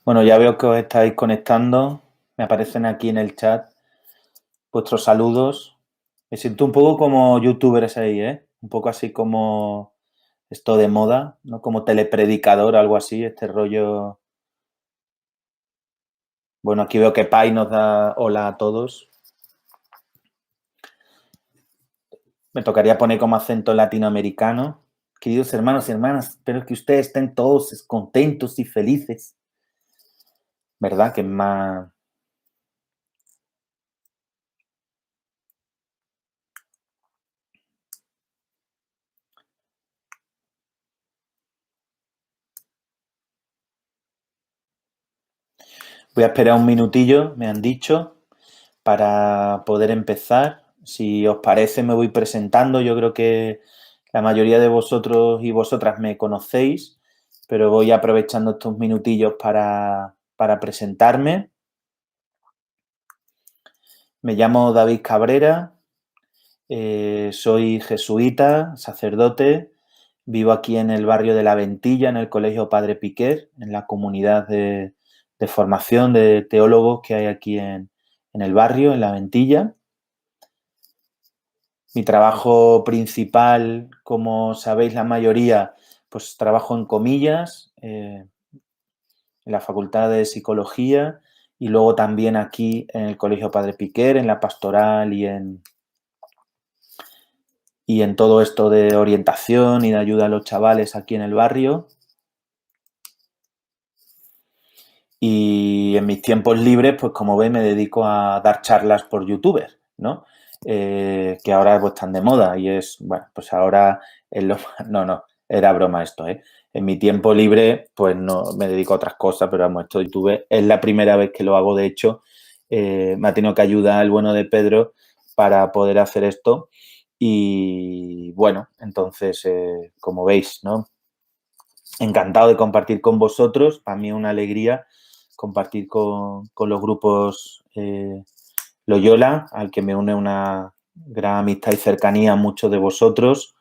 Bueno, ya veo que os estáis conectando. Me aparecen aquí en el chat vuestros saludos. Me siento un poco como youtubers ahí, ¿eh? Un poco así como esto de moda, ¿no? Como telepredicador, algo así, este rollo. Bueno, aquí veo que Pai nos da hola a todos. Me tocaría poner como acento latinoamericano. Queridos hermanos y hermanas, espero que ustedes estén todos contentos y felices. ¿Verdad? Que es más... Voy a esperar un minutillo, me han dicho, para poder empezar. Si os parece, me voy presentando. Yo creo que la mayoría de vosotros y vosotras me conocéis, pero voy aprovechando estos minutillos para presentarme. Me llamo David Cabrera, soy jesuita, sacerdote, vivo aquí en el barrio de La Ventilla, en el Colegio Padre Piquer, en la comunidad de formación de teólogos que hay aquí en el barrio, en La Ventilla. Mi trabajo principal, como sabéis la mayoría, pues trabajo en comillas, en la Facultad de Psicología y luego también aquí en el Colegio Padre Piquer, en la pastoral y en todo esto de orientación y de ayuda a los chavales aquí en el barrio. Y en mis tiempos libres, pues como veis, me dedico a dar charlas por YouTube, ¿no? Que ahora pues están de moda y es, bueno, pues ahora es lo... No, era broma esto, ¿eh? En mi tiempo libre, pues no me dedico a otras cosas, pero vamos, esto de YouTube es la primera vez que lo hago. De hecho, me ha tenido que ayudar el bueno de Pedro para poder hacer esto. Y bueno, entonces, como veis, ¿no? Encantado de compartir con vosotros. Para mí es una alegría compartir con los grupos Loyola, al que me une una gran amistad y cercanía a muchos de vosotros,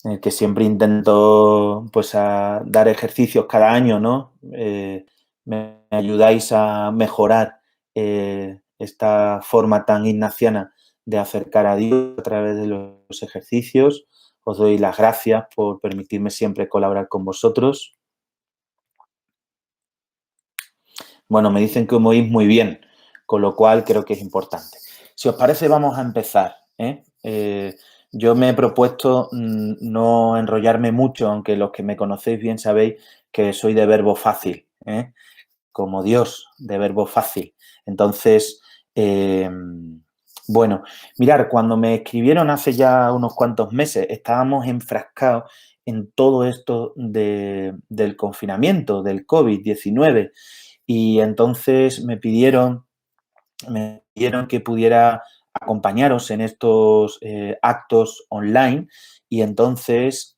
en el que siempre intento pues a dar ejercicios cada año, ¿no? Me ayudáis a mejorar esta forma tan ignaciana de acercar a Dios a través de los ejercicios. Os doy las gracias por permitirme siempre colaborar con vosotros. Bueno, me dicen que me oís muy bien, con lo cual creo que es importante. Si os parece, vamos a empezar, ¿eh? Yo me he propuesto no enrollarme mucho, aunque los que me conocéis bien sabéis que soy de verbo fácil, ¿eh? Como Dios, de verbo fácil. Entonces, bueno, mirar, cuando me escribieron hace ya unos cuantos meses, estábamos enfrascados en todo esto del confinamiento, del COVID-19, y entonces me pidieron que pudiera acompañaros en estos actos online y entonces,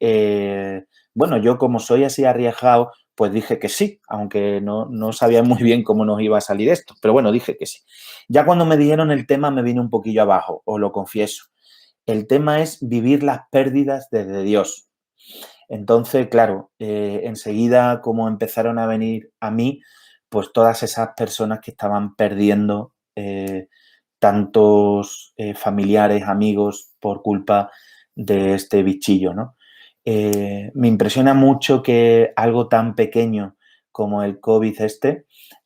bueno, yo como soy así arriesgado, pues dije que sí, aunque no sabía muy bien cómo nos iba a salir esto, pero bueno, dije que sí. Ya cuando me dijeron el tema me vine un poquillo abajo, os lo confieso. El tema es vivir las pérdidas desde Dios. Entonces, claro, enseguida como empezaron a venir a mí, pues todas esas personas que estaban perdiendo tantos familiares, amigos por culpa de este bichillo, ¿no? Me impresiona mucho que algo tan pequeño como el COVID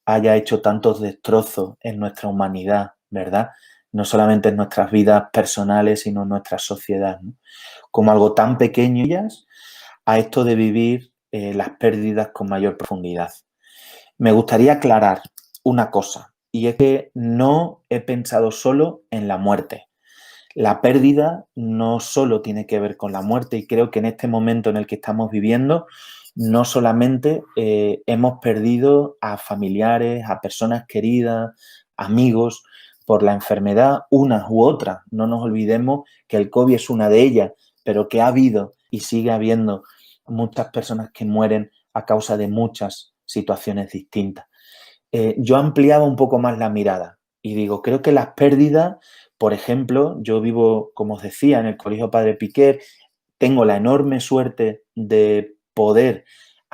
haya hecho tantos destrozos en nuestra humanidad, ¿verdad? No solamente en nuestras vidas personales, sino en nuestra sociedad, ¿no? Como algo tan pequeño a esto de vivir las pérdidas con mayor profundidad. Me gustaría aclarar una cosa, y es que no he pensado solo en la muerte. La pérdida no solo tiene que ver con la muerte y creo que en este momento en el que estamos viviendo no solamente hemos perdido a familiares, a personas queridas, amigos por la enfermedad, unas u otras. No nos olvidemos que el COVID es una de ellas, pero que ha habido y sigue habiendo muchas personas que mueren a causa de muchas situaciones distintas. Yo ampliaba un poco más la mirada y digo, creo que las pérdidas, por ejemplo, yo vivo, como os decía, en el Colegio Padre Piquer, tengo la enorme suerte de poder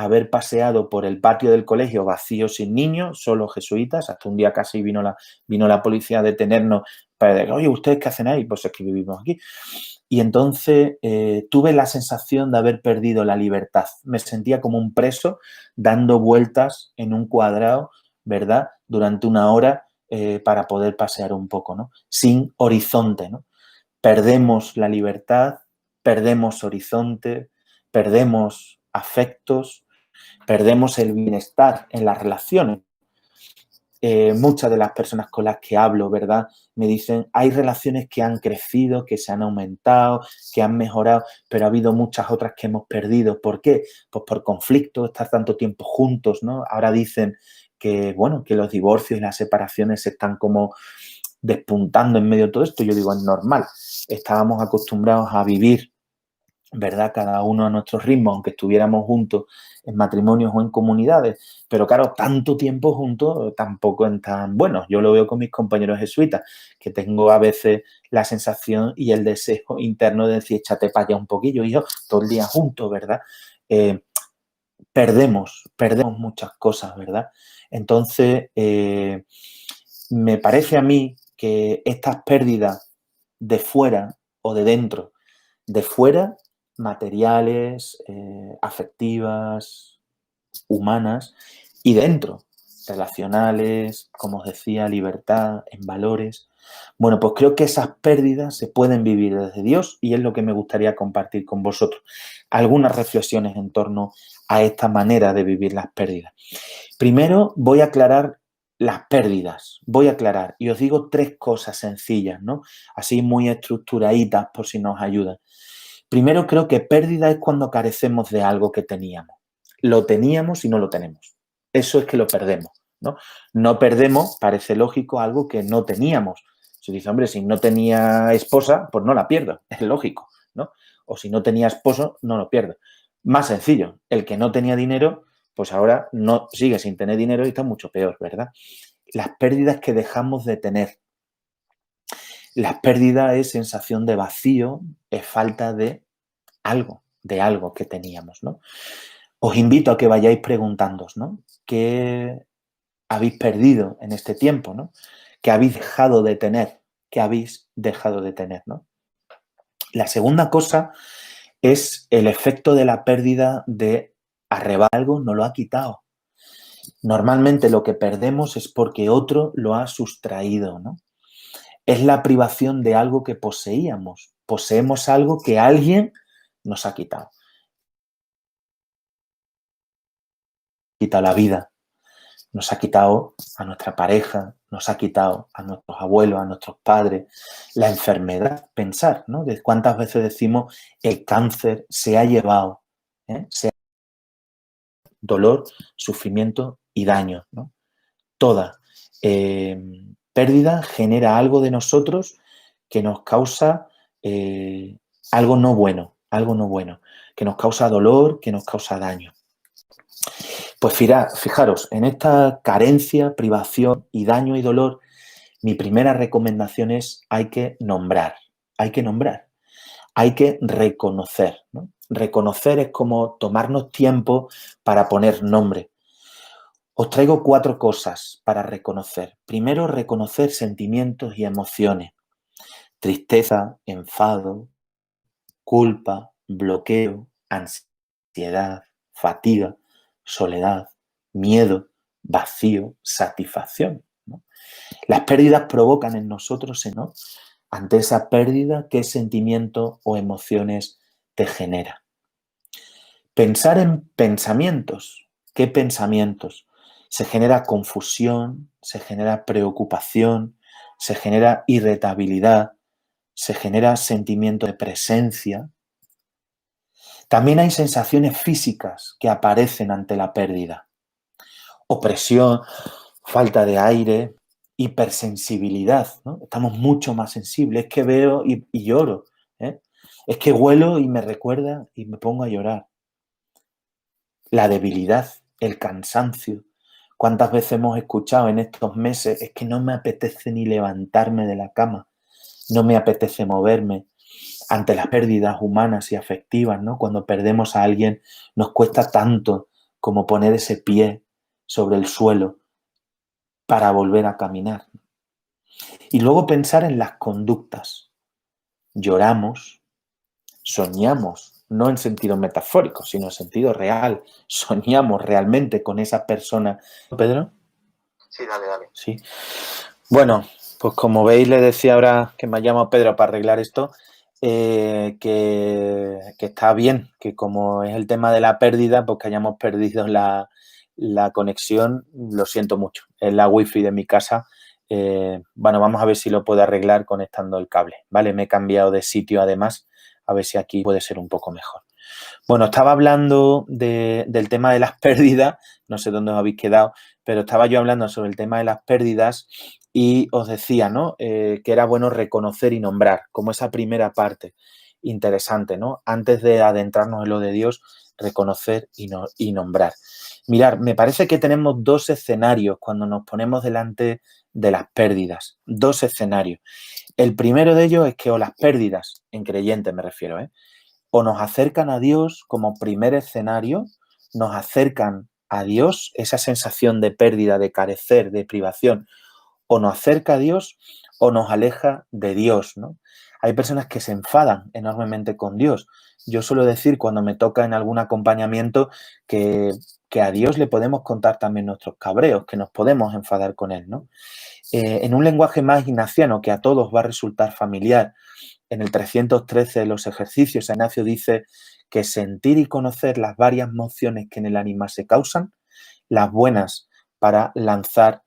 haber paseado por el patio del colegio vacío sin niños, solo jesuitas, hasta un día casi vino la policía a detenernos para decir, oye, ¿ustedes qué hacen ahí? Pues es que vivimos aquí. Y entonces tuve la sensación de haber perdido la libertad. Me sentía como un preso dando vueltas en un cuadrado, ¿verdad? Durante una hora para poder pasear un poco, ¿no? Sin horizonte, ¿no? Perdemos la libertad, perdemos horizonte, perdemos afectos, perdemos el bienestar en las relaciones. Muchas de las personas con las que hablo, ¿verdad? Me dicen, hay relaciones que han crecido, que se han aumentado, que han mejorado, pero ha habido muchas otras que hemos perdido. ¿Por qué? Pues por conflicto, estar tanto tiempo juntos, ¿no? Ahora dicen que, bueno, que los divorcios y las separaciones están como despuntando en medio de todo esto. Yo digo, es normal. Estábamos acostumbrados a vivir, ¿verdad? Cada uno a nuestro ritmo, aunque estuviéramos juntos en matrimonios o en comunidades. Pero claro, tanto tiempo juntos tampoco es tan bueno. Yo lo veo con mis compañeros jesuitas, que tengo a veces la sensación y el deseo interno de decir, échate para allá un poquillo, hijo, todo el día juntos, ¿verdad? Perdemos muchas cosas, ¿verdad? Entonces, me parece a mí que estas pérdidas de fuera o de dentro, de fuera, materiales, afectivas, humanas, y dentro, relacionales, como os decía, libertad, en valores. Bueno, pues creo que esas pérdidas se pueden vivir desde Dios y es lo que me gustaría compartir con vosotros. Algunas reflexiones en torno a esta manera de vivir las pérdidas. Primero voy a aclarar las pérdidas, voy a aclarar y os digo 3 cosas sencillas, ¿no? Así muy estructuraditas por si nos ayudan. Primero creo que pérdida es cuando carecemos de algo que teníamos. Lo teníamos y no lo tenemos. Eso es que lo perdemos, ¿no? No perdemos, parece lógico, algo que no teníamos. Se dice, hombre, si no tenía esposa, pues no la pierdo, es lógico, ¿no? O si no tenía esposo, no lo pierdo. Más sencillo, el que no tenía dinero, pues ahora no sigue sin tener dinero y está mucho peor, ¿verdad? Las pérdidas que dejamos de tener. Las pérdidas es sensación de vacío, es falta de algo que teníamos, ¿no? Os invito a que vayáis preguntándoos, ¿no? ¿Qué habéis perdido en este tiempo, ¿no? ¿Qué habéis dejado de tener? ¿Qué habéis dejado de tener, ¿no? La segunda cosa es el efecto de la pérdida de arrebatar algo, no lo ha quitado. Normalmente lo que perdemos es porque otro lo ha sustraído, ¿no? Es la privación de algo que poseíamos. Poseemos algo que alguien nos ha quitado. Quita la vida, nos ha quitado a nuestra pareja, nos ha quitado a nuestros abuelos, a nuestros padres, la enfermedad, pensar, ¿no? De cuántas veces decimos el cáncer se ha llevado, dolor, sufrimiento y daño, ¿no? Toda pérdida genera algo de nosotros que nos causa algo no bueno, que nos causa dolor, que nos causa daño. Pues fijaros, en esta carencia, privación y daño y dolor, mi primera recomendación es hay que nombrar, hay que reconocer, ¿no? Reconocer es como tomarnos tiempo para poner nombre. Os traigo 4 cosas para reconocer. Primero, reconocer sentimientos y emociones. Tristeza, enfado, culpa, bloqueo, ansiedad, fatiga, soledad, miedo, vacío, satisfacción, ¿no? Las pérdidas provocan en nosotros, ¿no? Ante esa pérdida, ¿qué sentimientos o emociones te genera? Pensar en pensamientos. ¿Qué pensamientos? Se genera confusión, se genera preocupación, se genera irritabilidad, se genera sentimiento de presencia. También hay sensaciones físicas que aparecen ante la pérdida. Opresión, falta de aire, hipersensibilidad, ¿no? Estamos mucho más sensibles. Es que veo y lloro, ¿eh? Es que huelo y me recuerda y me pongo a llorar. La debilidad, el cansancio. ¿Cuántas veces hemos escuchado en estos meses? Es que no me apetece ni levantarme de la cama, no me apetece moverme. Ante las pérdidas humanas y afectivas, ¿no? Cuando perdemos a alguien nos cuesta tanto como poner ese pie sobre el suelo para volver a caminar. Y luego pensar en las conductas. Lloramos, soñamos, no en sentido metafórico, sino en sentido real. Soñamos realmente con esa persona. ¿Pedro? Sí, dale, dale. Sí. Bueno, pues como veis, le decía ahora que me ha llamado Pedro para arreglar esto, que está bien, que como es el tema de la pérdida, pues que hayamos perdido la conexión, lo siento mucho. Es la wifi de mi casa. Bueno, vamos a ver si lo puedo arreglar conectando el cable, ¿vale? Me he cambiado de sitio además, a ver si aquí puede ser un poco mejor. Bueno, estaba hablando del tema de las pérdidas, no sé dónde os habéis quedado, pero estaba yo hablando sobre el tema de las pérdidas y os decía, ¿no? Que era bueno reconocer y nombrar, como esa primera parte interesante, ¿no? Antes de adentrarnos en lo de Dios, reconocer y nombrar. Mirad, me parece que tenemos dos escenarios cuando nos ponemos delante de las pérdidas, dos escenarios. El primero de ellos es que o las pérdidas, en creyentes me refiero, o nos acercan a Dios como primer escenario, nos acercan a Dios, esa sensación de pérdida, de carecer, de privación, o nos acerca a Dios o nos aleja de Dios, ¿no? Hay personas que se enfadan enormemente con Dios. Yo suelo decir cuando me toca en algún acompañamiento que a Dios le podemos contar también nuestros cabreos, que nos podemos enfadar con Él, ¿no? En un lenguaje más ignaciano que a todos va a resultar familiar, en el 313 de los ejercicios, Ignacio dice que sentir y conocer las varias emociones que en el ánima se causan, las buenas para lanzar,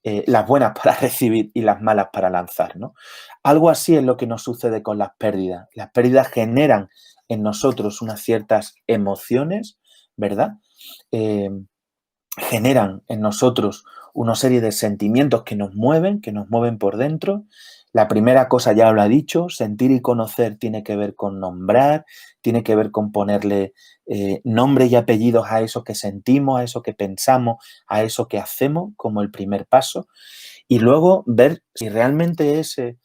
las buenas para recibir y las malas para lanzar, ¿no? Algo así es lo que nos sucede con las pérdidas. Las pérdidas generan en nosotros unas ciertas emociones, ¿verdad? Generan en nosotros una serie de sentimientos que nos mueven por dentro. La primera cosa ya lo ha dicho, sentir y conocer tiene que ver con nombrar, tiene que ver con ponerle nombre y apellidos a eso que sentimos, a eso que pensamos, a eso que hacemos como el primer paso. Y luego ver si realmente ese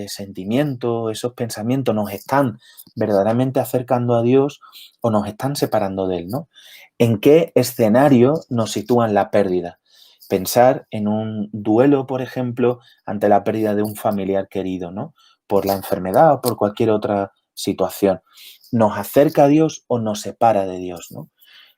sentimiento, esos pensamientos nos están verdaderamente acercando a Dios o nos están separando de Él, ¿no? ¿En qué escenario nos sitúan la pérdida? Pensar en un duelo, por ejemplo, ante la pérdida de un familiar querido, ¿no? Por la enfermedad o por cualquier otra situación. ¿Nos acerca a Dios o nos separa de Dios, ¿no?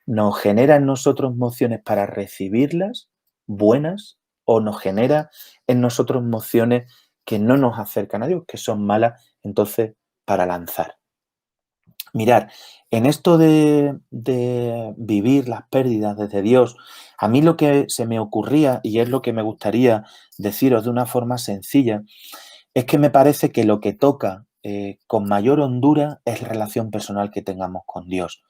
¿Nos genera en nosotros emociones para recibirlas, buenas, o nos genera en nosotros emociones que no nos acercan a Dios, que son malas, entonces para lanzar? Mirad, en esto de vivir las pérdidas desde Dios, a mí lo que se me ocurría, y es lo que me gustaría deciros de una forma sencilla, es que me parece que lo que toca con mayor hondura es la relación personal que tengamos con Dios.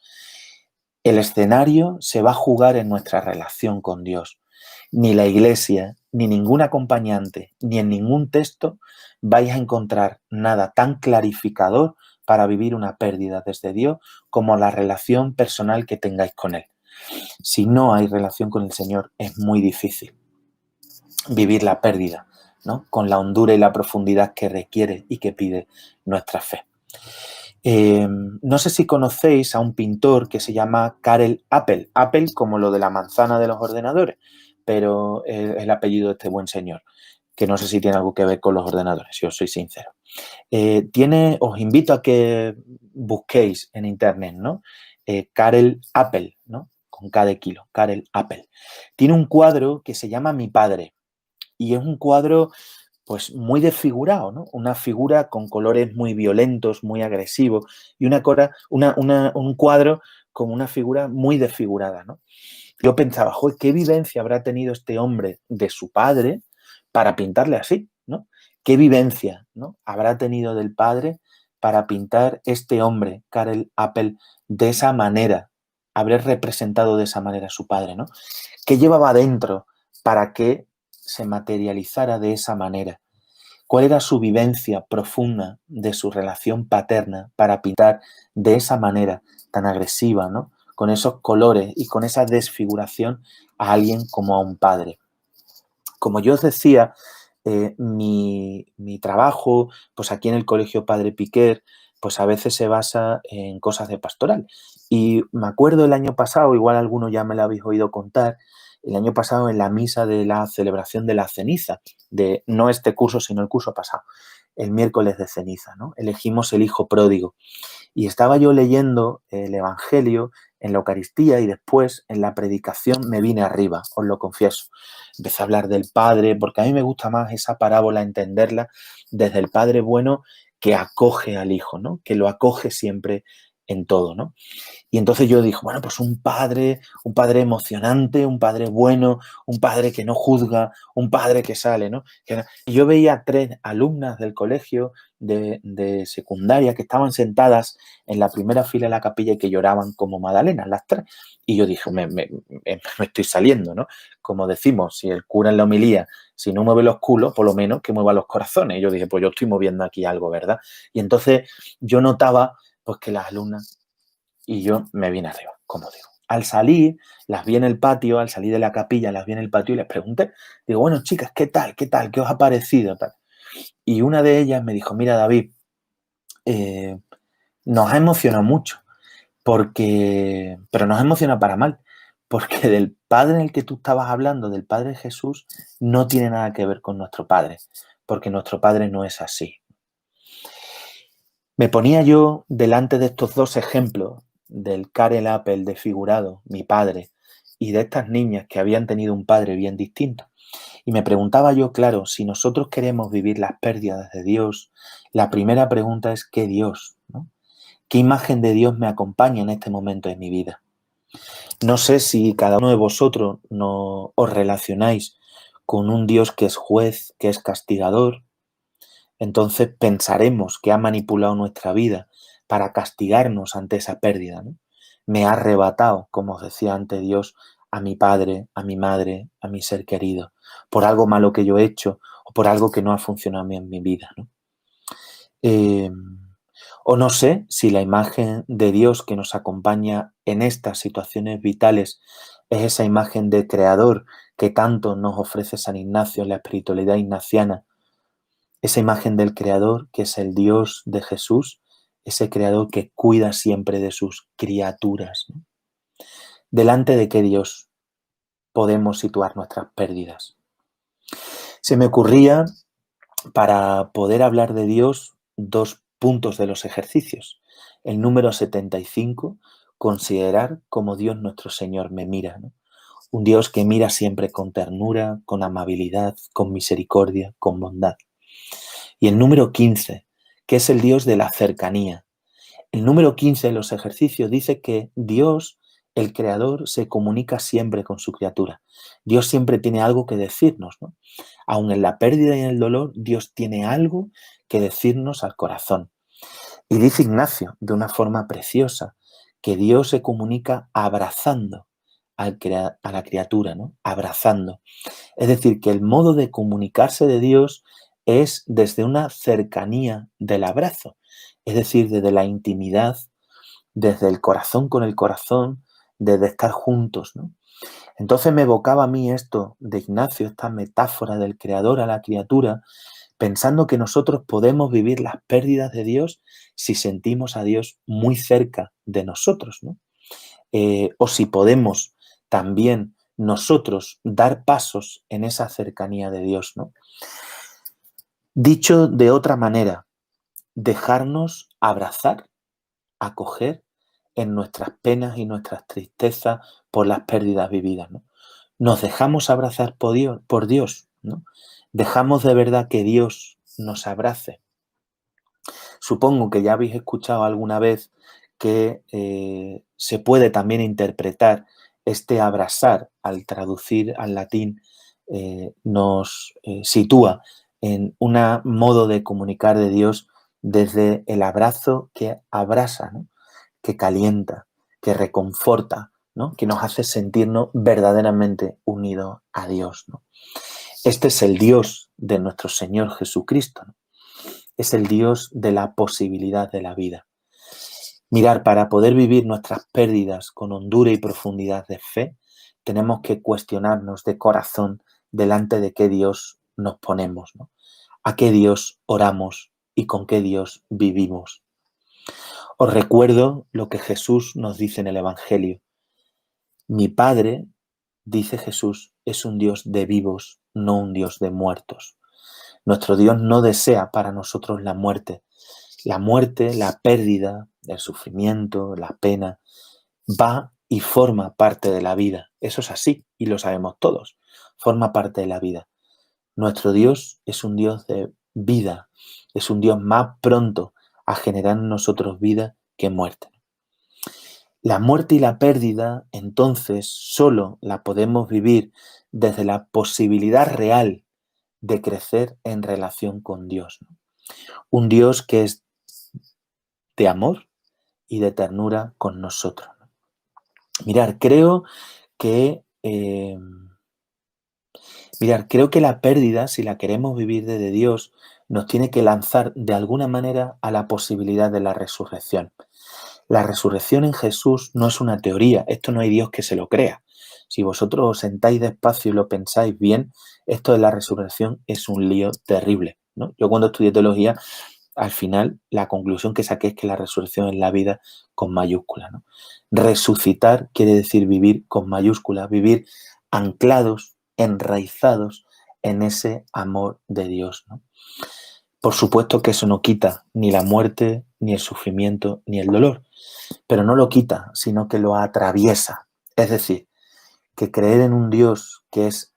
El escenario se va a jugar en nuestra relación con Dios. Ni la iglesia, ni ningún acompañante, ni en ningún texto vais a encontrar nada tan clarificador para vivir una pérdida desde Dios como la relación personal que tengáis con Él. Si no hay relación con el Señor, es muy difícil vivir la pérdida, ¿no? Con la hondura y la profundidad que requiere y que pide nuestra fe. No sé si conocéis a un pintor que se llama Karel Appel. Apple como lo de la manzana de los ordenadores, pero es el apellido de este buen señor, que no sé si tiene algo que ver con los ordenadores, si os soy sincero. Os invito a que busquéis en internet, ¿no? Karel Appel, ¿no? Con K de kilo, Karel Appel. Tiene un cuadro que se llama Mi Padre y es un cuadro pues muy desfigurado, ¿no? Una figura con colores muy violentos, muy agresivos y un cuadro con una figura muy desfigurada, ¿no? Yo pensaba, joder, ¿qué vivencia habrá tenido este hombre de su padre para pintarle así, ¿no? ¿Qué vivencia, ¿no? habrá tenido del padre para pintar este hombre, Karel Appel, de esa manera, haber representado de esa manera a su padre, ¿no? ¿Qué llevaba dentro para que se materializara de esa manera? ¿Cuál era su vivencia profunda de su relación paterna para pintar de esa manera tan agresiva, ¿no? Con esos colores y con esa desfiguración a alguien como a un padre? Como yo os decía, mi trabajo, pues aquí en el Colegio Padre Piquer, pues a veces se basa en cosas de pastoral. Y me acuerdo el año pasado, igual alguno ya me lo habéis oído contar, el año pasado en la misa de la celebración de la ceniza, de no este curso, sino el curso pasado, el miércoles de ceniza, ¿no? Elegimos el hijo pródigo. Y estaba yo leyendo el Evangelio en la Eucaristía y después en la predicación me vine arriba, os lo confieso. Empecé a hablar del Padre, porque a mí me gusta más esa parábola entenderla desde el Padre bueno que acoge al Hijo, ¿no? Que lo acoge siempre en todo, ¿no? Y entonces yo dije, bueno, pues un padre emocionante, un padre bueno, un padre que no juzga, un padre que sale, ¿no? Y yo veía 3 alumnas del colegio de secundaria que estaban sentadas en la primera fila de la capilla y que lloraban como magdalenas, las 3. Y yo dije, me estoy saliendo, ¿no? Como decimos, si el cura en la homilía, si no mueve los culos, por lo menos que mueva los corazones. Y yo dije, pues yo estoy moviendo aquí algo, ¿verdad? Y entonces yo notaba pues que las alumnas y yo me vine arriba, como digo. Al salir, las vi en el patio, al salir de la capilla, las vi en el patio y les pregunté. Digo, bueno, chicas, ¿qué tal? ¿Qué tal? ¿Qué os ha parecido? Tal. Y una de ellas me dijo, mira, David, nos ha emocionado mucho, pero nos ha emocionado para mal, porque del Padre en el que tú estabas hablando, del Padre Jesús, no tiene nada que ver con nuestro Padre, porque nuestro Padre no es así. Me ponía yo delante de estos 2 ejemplos, del Karel Appel desfigurado, mi padre, y de estas niñas que habían tenido un padre bien distinto. Y me preguntaba yo, claro, si nosotros queremos vivir las pérdidas de Dios, la primera pregunta es ¿qué Dios? ¿No? ¿Qué imagen de Dios me acompaña en este momento de mi vida? No sé si cada uno de vosotros no os relacionáis con un Dios que es juez, que es castigador. Entonces pensaremos que ha manipulado nuestra vida para castigarnos ante esa pérdida, ¿no? Me ha arrebatado, como os decía antes Dios, a mi padre, a mi madre, a mi ser querido, por algo malo que yo he hecho o por algo que no ha funcionado en mi vida, ¿no? Eh, o no sé si la imagen de Dios que nos acompaña en estas situaciones vitales es esa imagen de creador que tanto nos ofrece San Ignacio en la espiritualidad ignaciana, esa imagen del Creador que es el Dios de Jesús, ese Creador que cuida siempre de sus criaturas, ¿no? ¿Delante de qué Dios podemos situar nuestras pérdidas? Se me ocurría, para poder hablar de Dios, 2 puntos de los ejercicios. El número 75, considerar cómo Dios nuestro Señor me mira, ¿no? Un Dios que mira siempre con ternura, con amabilidad, con misericordia, con bondad. Y el número 15, que es el Dios de la cercanía. El número 15 de los ejercicios dice que Dios, el Creador, se comunica siempre con su criatura. Dios siempre tiene algo que decirnos, ¿no? Aun en la pérdida y en el dolor, Dios tiene algo que decirnos al corazón. Y dice Ignacio, de una forma preciosa, que Dios se comunica abrazando a la criatura, ¿no? Abrazando. Es decir, que el modo de comunicarse de Dios es desde una cercanía del abrazo, es decir, desde la intimidad, desde el corazón con el corazón, desde estar juntos, ¿no? Entonces me evocaba a mí esto de Ignacio, esta metáfora del creador a la criatura, pensando que nosotros podemos vivir las pérdidas de Dios si sentimos a Dios muy cerca de nosotros, ¿no? O si podemos también nosotros dar pasos en esa cercanía de Dios, ¿no? Dicho de otra manera, dejarnos abrazar, acoger en nuestras penas y nuestras tristezas por las pérdidas vividas, ¿no? Nos dejamos abrazar por Dios, ¿no? Dejamos de verdad que Dios nos abrace. Supongo que ya habéis escuchado alguna vez que se puede también interpretar este abrazar al traducir al latín nos sitúa en un modo de comunicar de Dios desde el abrazo que abrasa, ¿no? Que calienta, que reconforta, ¿no? Que nos hace sentirnos verdaderamente unidos a Dios, ¿no? Este es el Dios de nuestro Señor Jesucristo, ¿no? Es el Dios de la posibilidad de la vida. Mirar, para poder vivir nuestras pérdidas con hondura y profundidad de fe, tenemos que cuestionarnos de corazón delante de qué Dios nos ponemos, ¿no? A qué Dios oramos y con qué Dios vivimos. Os recuerdo lo que Jesús nos dice en el Evangelio. Mi Padre, dice Jesús, es un Dios de vivos, no un Dios de muertos. Nuestro Dios no desea para nosotros la muerte. La muerte, la pérdida, el sufrimiento, la pena, va y forma parte de la vida. Eso es así y lo sabemos todos. Forma parte de la vida. Nuestro Dios es un Dios de vida. Es un Dios más pronto a generar en nosotros vida que muerte. La muerte y la pérdida, entonces, solo la podemos vivir desde la posibilidad real de crecer en relación con Dios, ¿no? Un Dios que es de amor y de ternura con nosotros. Mirar, que eh, creo que la pérdida, si la queremos vivir desde Dios, nos tiene que lanzar de alguna manera a la posibilidad de la resurrección. La resurrección en Jesús no es una teoría, esto no hay Dios que se lo crea. Si vosotros os sentáis despacio y lo pensáis bien, esto de la resurrección es un lío terrible, ¿no? Yo cuando estudié teología, al final la conclusión que saqué es que la resurrección es la vida con mayúscula, ¿no? Resucitar quiere decir vivir con mayúscula, vivir anclados, enraizados en ese amor de Dios, ¿no? Por supuesto que eso no quita ni la muerte, ni el sufrimiento, ni el dolor, pero no lo quita, sino que lo atraviesa. Es decir, que creer en un Dios que es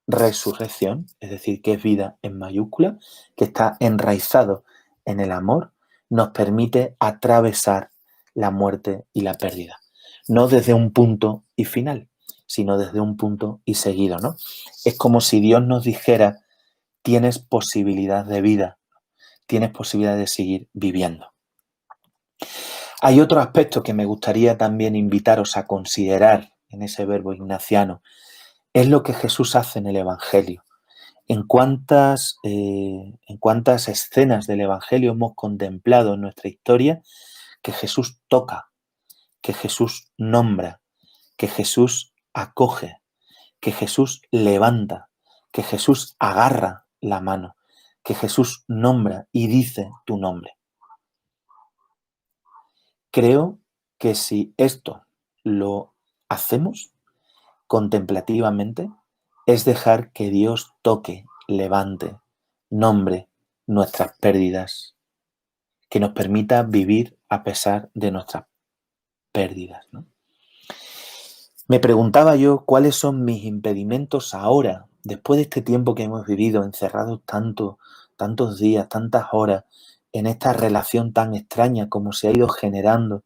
resurrección, es decir, que es vida en mayúscula, que está enraizado en el amor, nos permite atravesar la muerte y la pérdida. No desde un punto y final, sino desde un punto y seguido, ¿no? Es como si Dios nos dijera, tienes posibilidad de vida, tienes posibilidad de seguir viviendo. Hay otro aspecto que me gustaría también invitaros a considerar en ese verbo ignaciano, es lo que Jesús hace en el Evangelio. En cuántas escenas del Evangelio hemos contemplado en nuestra historia que Jesús toca, que Jesús nombra, que Jesús acoge, que Jesús levanta, que Jesús agarra la mano, que Jesús nombra y dice tu nombre. Creo que si esto lo hacemos contemplativamente, es dejar que Dios toque, levante, nombre nuestras pérdidas, que nos permita vivir a pesar de nuestras pérdidas, ¿no? Me preguntaba yo cuáles son mis impedimentos ahora, después de este tiempo que hemos vivido encerrados tantos días, tantas horas, en esta relación tan extraña como se ha ido generando.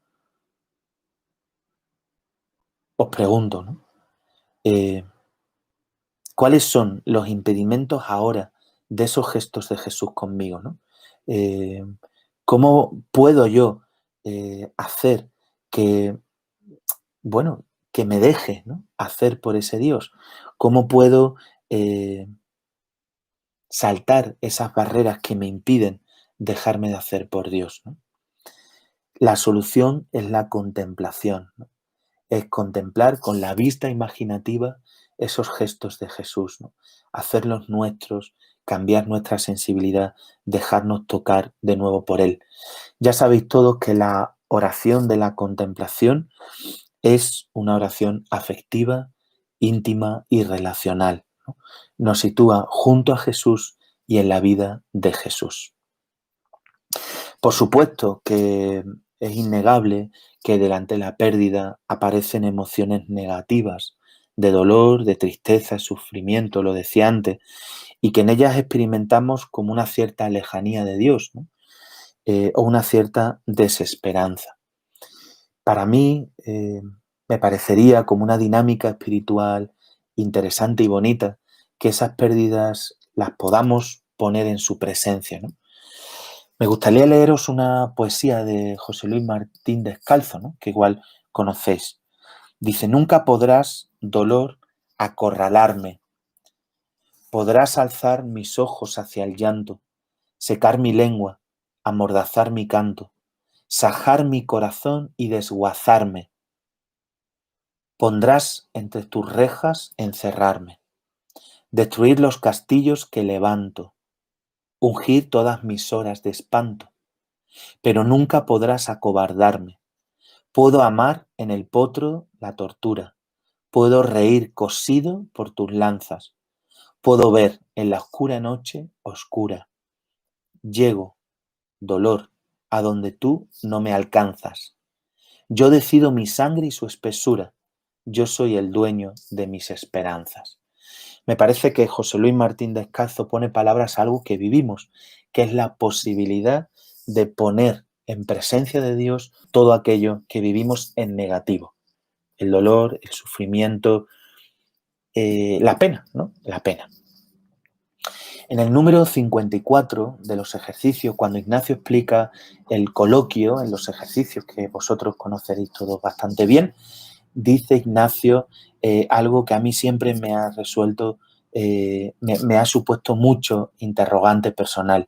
Os pregunto, ¿no? ¿Cuáles son los impedimentos ahora de esos gestos de Jesús conmigo, ¿no? Eh, ¿Cómo puedo yo hacer que, bueno, que me deje, ¿no?, hacer por ese Dios? ¿Cómo puedo saltar esas barreras que me impiden dejarme de hacer por Dios, ¿no? La solución es la contemplación, ¿no? Es contemplar con la vista imaginativa esos gestos de Jesús, ¿no? Hacerlos nuestros, cambiar nuestra sensibilidad, dejarnos tocar de nuevo por Él. Ya sabéis todos que la oración de la contemplación es una oración afectiva, íntima y relacional, ¿no? Nos sitúa junto a Jesús y en la vida de Jesús. Por supuesto que es innegable que delante de la pérdida aparecen emociones negativas, de dolor, de tristeza, sufrimiento, lo decía antes, y que en ellas experimentamos como una cierta lejanía de Dios, ¿no? O una cierta desesperanza. Para mí me parecería como una dinámica espiritual interesante y bonita que esas pérdidas las podamos poner en su presencia, ¿no? Me gustaría leeros una poesía de José Luis Martín Descalzo, ¿no?, que igual conocéis. Dice, nunca podrás, dolor, acorralarme. Podrás alzar mis ojos hacia el llanto, secar mi lengua, amordazar mi canto, sajar mi corazón y desguazarme. Pondrás entre tus rejas encerrarme, destruir los castillos que levanto, ungir todas mis horas de espanto, pero nunca podrás acobardarme. Puedo amar en el potro la tortura, puedo reír cosido por tus lanzas, puedo ver en la oscura noche oscura. Llego, dolor, a donde tú no me alcanzas. Yo decido mi sangre y su espesura. Yo soy el dueño de mis esperanzas. Me parece que José Luis Martín Descalzo pone palabras a algo que vivimos, que es la posibilidad de poner en presencia de Dios todo aquello que vivimos en negativo. El dolor, el sufrimiento, la pena, ¿no? La pena. En el número 54 de los ejercicios, cuando Ignacio explica el coloquio en los ejercicios que vosotros conoceréis todos bastante bien, dice Ignacio algo que a mí siempre me ha resuelto, me ha supuesto mucho interrogante personal.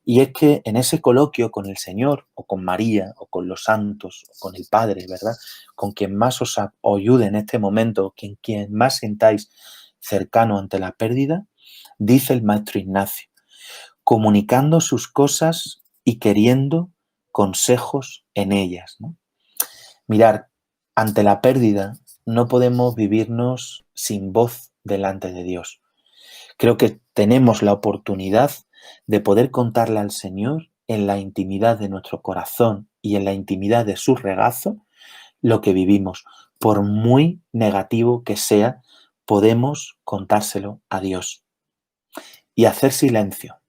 Y es que en ese coloquio con el Señor, o con María, o con los santos, o con el Padre, ¿verdad? Con quien más os ayude en este momento, quien más sintáis cercano ante la pérdida, dice el maestro Ignacio, comunicando sus cosas y queriendo consejos en ellas, ¿no? Mirar, ante la pérdida no podemos vivirnos sin voz delante de Dios. Creo que tenemos la oportunidad de poder contarle al Señor en la intimidad de nuestro corazón y en la intimidad de su regazo lo que vivimos. Por muy negativo que sea, podemos contárselo a Dios y hacer silencio.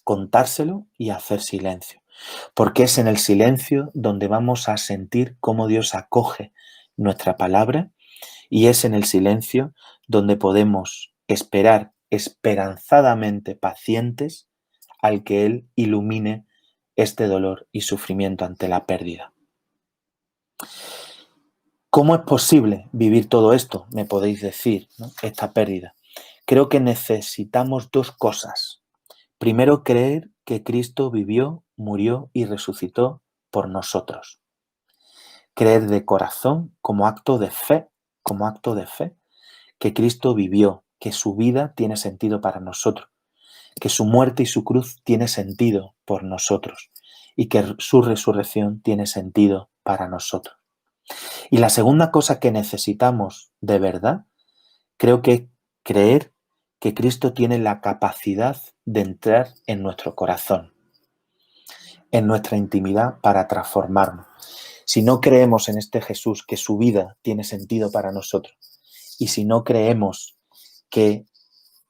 Contárselo y hacer silencio. Porque es en el silencio donde vamos a sentir cómo Dios acoge nuestra palabra y es en el silencio donde podemos esperar esperanzadamente pacientes al que Él ilumine este dolor y sufrimiento ante la pérdida. ¿Cómo es posible vivir todo esto? Me podéis decir, ¿no? Esta pérdida. Creo que necesitamos dos cosas. Primero, creer que Cristo vivió, murió y resucitó por nosotros. Creer de corazón como acto de fe, que Cristo vivió, que su vida tiene sentido para nosotros, que su muerte y su cruz tiene sentido por nosotros y que su resurrección tiene sentido para nosotros. Y la segunda cosa que necesitamos de verdad, creo que es creer que Cristo tiene la capacidad de entrar en nuestro corazón, en nuestra intimidad para transformarnos. Si no creemos en este Jesús, que su vida tiene sentido para nosotros, y si no creemos que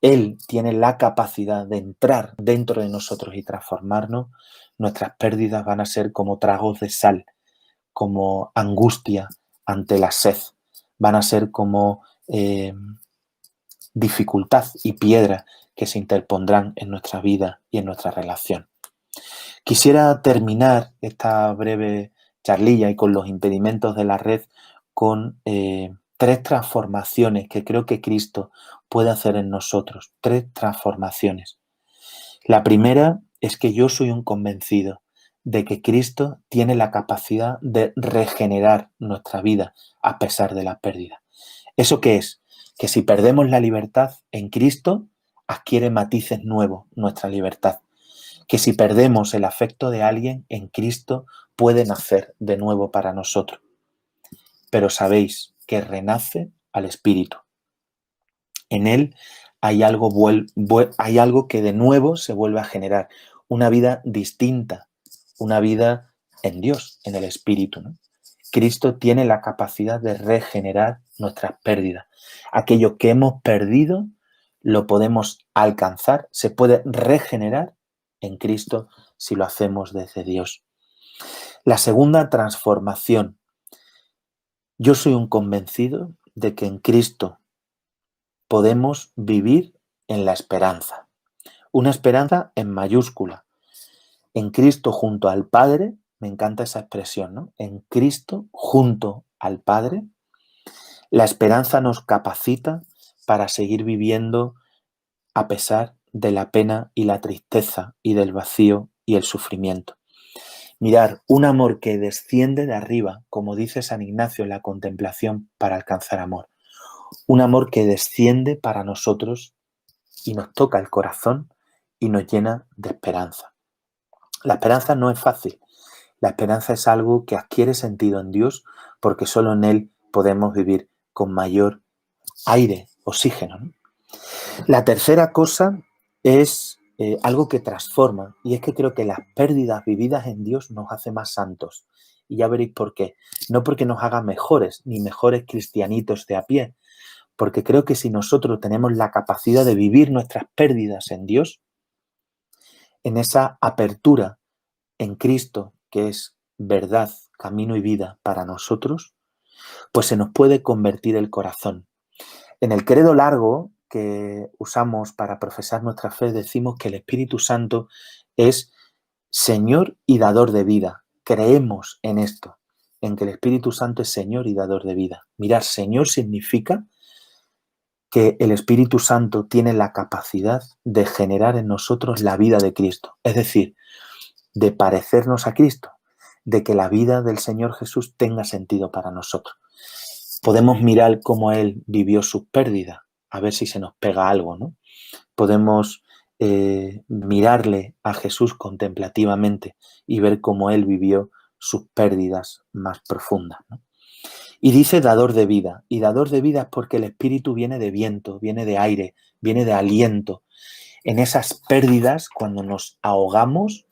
Él tiene la capacidad de entrar dentro de nosotros y transformarnos, nuestras pérdidas van a ser como tragos de sal, como angustia ante la sed, van a ser como dificultad y piedra que se interpondrán en nuestra vida y en nuestra relación. Quisiera terminar esta breve charlilla y con los impedimentos de la red con tres transformaciones que creo que Cristo puede hacer en nosotros. Tres transformaciones. La primera es que yo soy un convencido de que Cristo tiene la capacidad de regenerar nuestra vida a pesar de la pérdida. ¿Eso qué es? Que si perdemos la libertad en Cristo, adquiere matices nuevos nuestra libertad. Que si perdemos el afecto de alguien, en Cristo puede nacer de nuevo para nosotros. Pero sabéis que renace al Espíritu. En Él hay algo que de nuevo se vuelve a generar, una vida distinta, una vida en Dios, en el Espíritu, ¿no? Cristo tiene la capacidad de regenerar nuestras pérdidas. Aquello que hemos perdido lo podemos alcanzar, se puede regenerar en Cristo si lo hacemos desde Dios. La segunda transformación. Yo soy un convencido de que en Cristo podemos vivir en la esperanza. Una esperanza en mayúscula. En Cristo junto al Padre, me encanta esa expresión, ¿no? En Cristo junto al Padre, la esperanza nos capacita para seguir viviendo a pesar de la pena y la tristeza y del vacío y el sufrimiento. Mirar, un amor que desciende de arriba, como dice San Ignacio en la contemplación para alcanzar amor. Un amor que desciende para nosotros y nos toca el corazón y nos llena de esperanza. La esperanza no es fácil. La esperanza es algo que adquiere sentido en Dios porque solo en Él podemos vivir con mayor aire, oxígeno, ¿no? La tercera cosa es algo que transforma, y es que creo que las pérdidas vividas en Dios nos hace más santos. Y ya veréis por qué. No porque nos haga mejores, ni mejores cristianitos de a pie, porque creo que si nosotros tenemos la capacidad de vivir nuestras pérdidas en Dios, en esa apertura en Cristo, que es verdad, camino y vida para nosotros, pues se nos puede convertir el corazón. En el credo largo que usamos para profesar nuestra fe decimos que el Espíritu Santo es Señor y dador de vida. Creemos en esto, en que el Espíritu Santo es Señor y dador de vida. Mirar, Señor significa que el Espíritu Santo tiene la capacidad de generar en nosotros la vida de Cristo, es decir, de parecernos a Cristo, de que la vida del Señor Jesús tenga sentido para nosotros. Podemos mirar cómo Él vivió sus pérdidas, a ver si se nos pega algo, ¿no? Podemos mirarle a Jesús contemplativamente y ver cómo Él vivió sus pérdidas más profundas, ¿no? Y dice dador de vida. Y dador de vida es porque el Espíritu viene de viento, viene de aire, viene de aliento. En esas pérdidas, cuando nos ahogamos,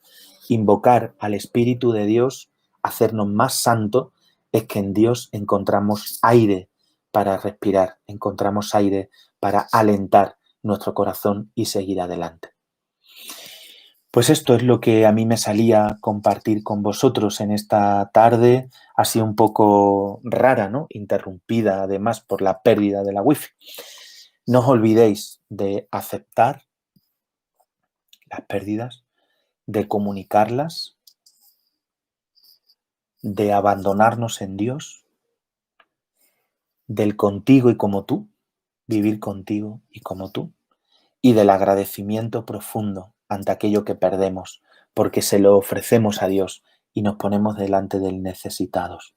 invocar al Espíritu de Dios, hacernos más santos, es que en Dios encontramos aire para respirar, encontramos aire para alentar nuestro corazón y seguir adelante. Pues esto es lo que a mí me salía compartir con vosotros en esta tarde, así un poco rara, ¿no? Interrumpida además por la pérdida de la wifi. No os olvidéis de aceptar las pérdidas, de comunicarlas, de abandonarnos en Dios, del contigo y como tú, vivir contigo y como tú, y del agradecimiento profundo ante aquello que perdemos, porque se lo ofrecemos a Dios y nos ponemos delante del necesitados.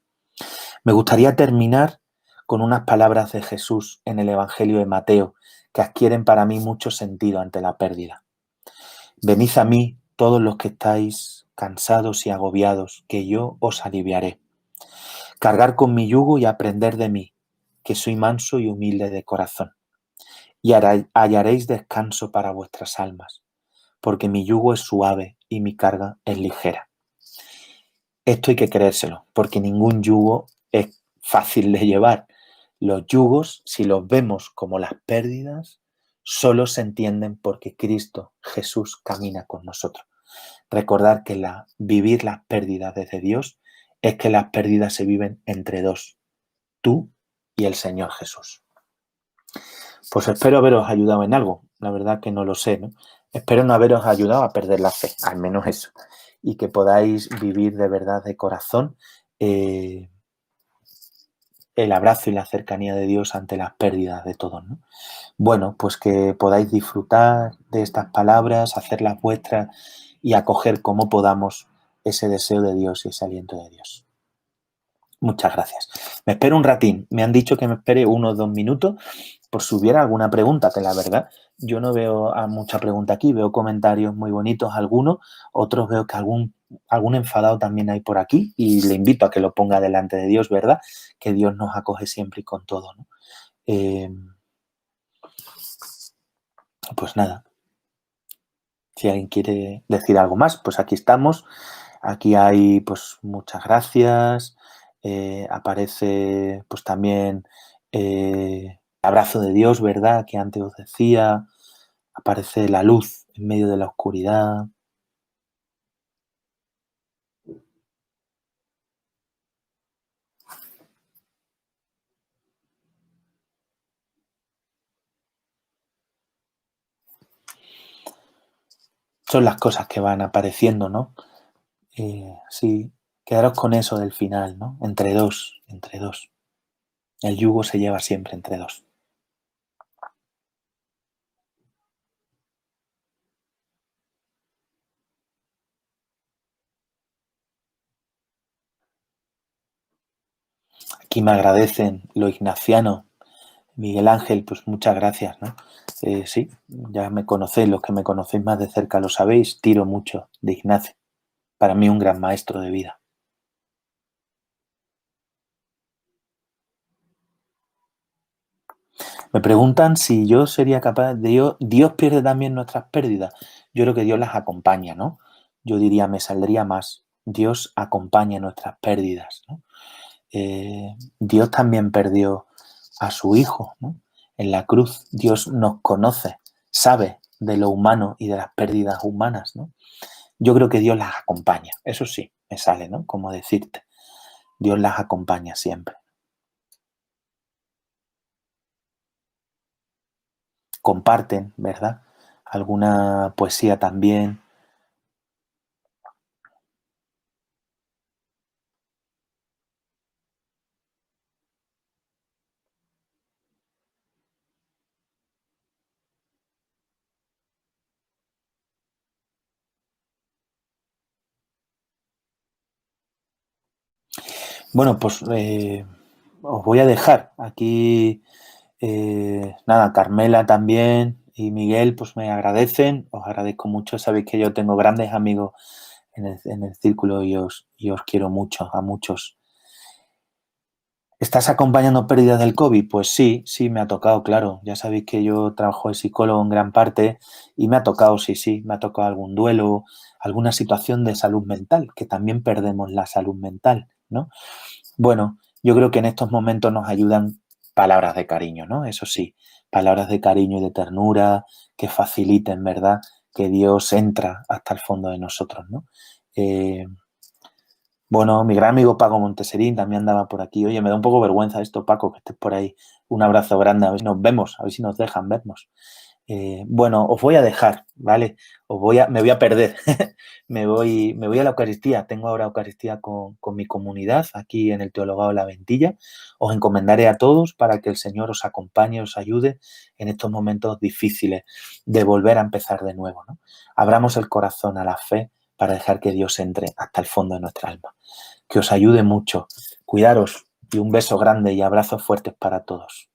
Me gustaría terminar con unas palabras de Jesús en el Evangelio de Mateo que adquieren para mí mucho sentido ante la pérdida. Venid a mí todos los que estáis cansados y agobiados, que yo os aliviaré. Cargar con mi yugo y aprender de mí, que soy manso y humilde de corazón, y hallaréis descanso para vuestras almas, porque mi yugo es suave y mi carga es ligera. Esto hay que creérselo, porque ningún yugo es fácil de llevar. Los yugos, si los vemos como las pérdidas, solo se entienden porque Cristo, Jesús, camina con nosotros. Recordar que vivir las pérdidas desde Dios es que las pérdidas se viven entre dos, tú y el Señor Jesús. Pues espero haberos ayudado en algo, la verdad que no lo sé, ¿no? Espero no haberos ayudado a perder la fe, al menos eso, y que podáis vivir de verdad de corazón el abrazo y la cercanía de Dios ante las pérdidas de todos, ¿no? Bueno, pues que podáis disfrutar de estas palabras, hacerlas vuestras y acoger como podamos ese deseo de Dios y ese aliento de Dios. Muchas gracias. Me espero un ratín. Me han dicho que me espere 1 o 2 minutos por si hubiera alguna pregunta, que la verdad yo no veo a mucha pregunta aquí. Veo comentarios muy bonitos algunos, otros veo que algún enfadado también hay por aquí y le invito a que lo ponga delante de Dios, ¿verdad? Que Dios nos acoge siempre y con todo, ¿no? Pues nada. Si alguien quiere decir algo más, pues aquí estamos. Aquí hay pues muchas gracias. Aparece pues también el abrazo de Dios, ¿verdad? Que antes os decía. Aparece la luz en medio de la oscuridad. Son las cosas que van apareciendo, ¿no? Sí, quedaros con eso del final, ¿no? Entre dos, entre dos. El yugo se lleva siempre entre dos. Aquí me agradecen lo ignaciano. Miguel Ángel, pues muchas gracias, ¿no? Sí, ya me conocéis, los que me conocéis más de cerca lo sabéis, tiro mucho de Ignacio. para mí un gran maestro de vida. Me preguntan si yo sería capaz de... Dios pierde también nuestras pérdidas. Yo creo que Dios las acompaña, ¿no? Yo diría, me saldría más. Dios acompaña nuestras pérdidas, ¿no? Dios también perdió a su Hijo, ¿no? En la cruz. Dios nos conoce, sabe de lo humano y de las pérdidas humanas, ¿no? Yo creo que Dios las acompaña. Eso sí, me sale, ¿no? Como decirte. Dios las acompaña siempre. Comparten, ¿verdad? Alguna poesía también. Bueno, pues os voy a dejar aquí, nada, Carmela también y Miguel, pues me agradecen, os agradezco mucho, sabéis que yo tengo grandes amigos en el círculo y os quiero mucho, a muchos. ¿Estás acompañando pérdidas del COVID? Pues sí, sí, me ha tocado, claro. Ya sabéis que yo trabajo de psicólogo en gran parte y me ha tocado, sí, sí, me ha tocado algún duelo, alguna situación de salud mental, que también perdemos la salud mental, ¿no? Bueno, yo creo que en estos momentos nos ayudan palabras de cariño, ¿no? Eso sí, palabras de cariño y de ternura que faciliten, ¿verdad? Que Dios entra hasta el fondo de nosotros, ¿no? Eh, bueno, mi gran amigo Paco Monteserín también andaba por aquí. Oye, me da un poco vergüenza esto, Paco, que estés por ahí. Un abrazo grande, a ver si nos vemos, a ver si nos dejan vernos. Bueno, os voy a dejar, ¿vale? Me voy a perder. Me voy a la Eucaristía. Tengo ahora Eucaristía con mi comunidad aquí en el Teologado de la Ventilla. Os encomendaré a todos para que el Señor os acompañe, os ayude en estos momentos difíciles de volver a empezar de nuevo, ¿no? Abramos el corazón a la fe para dejar que Dios entre hasta el fondo de nuestra alma. Que os ayude mucho. Cuidaros y un beso grande y abrazos fuertes para todos.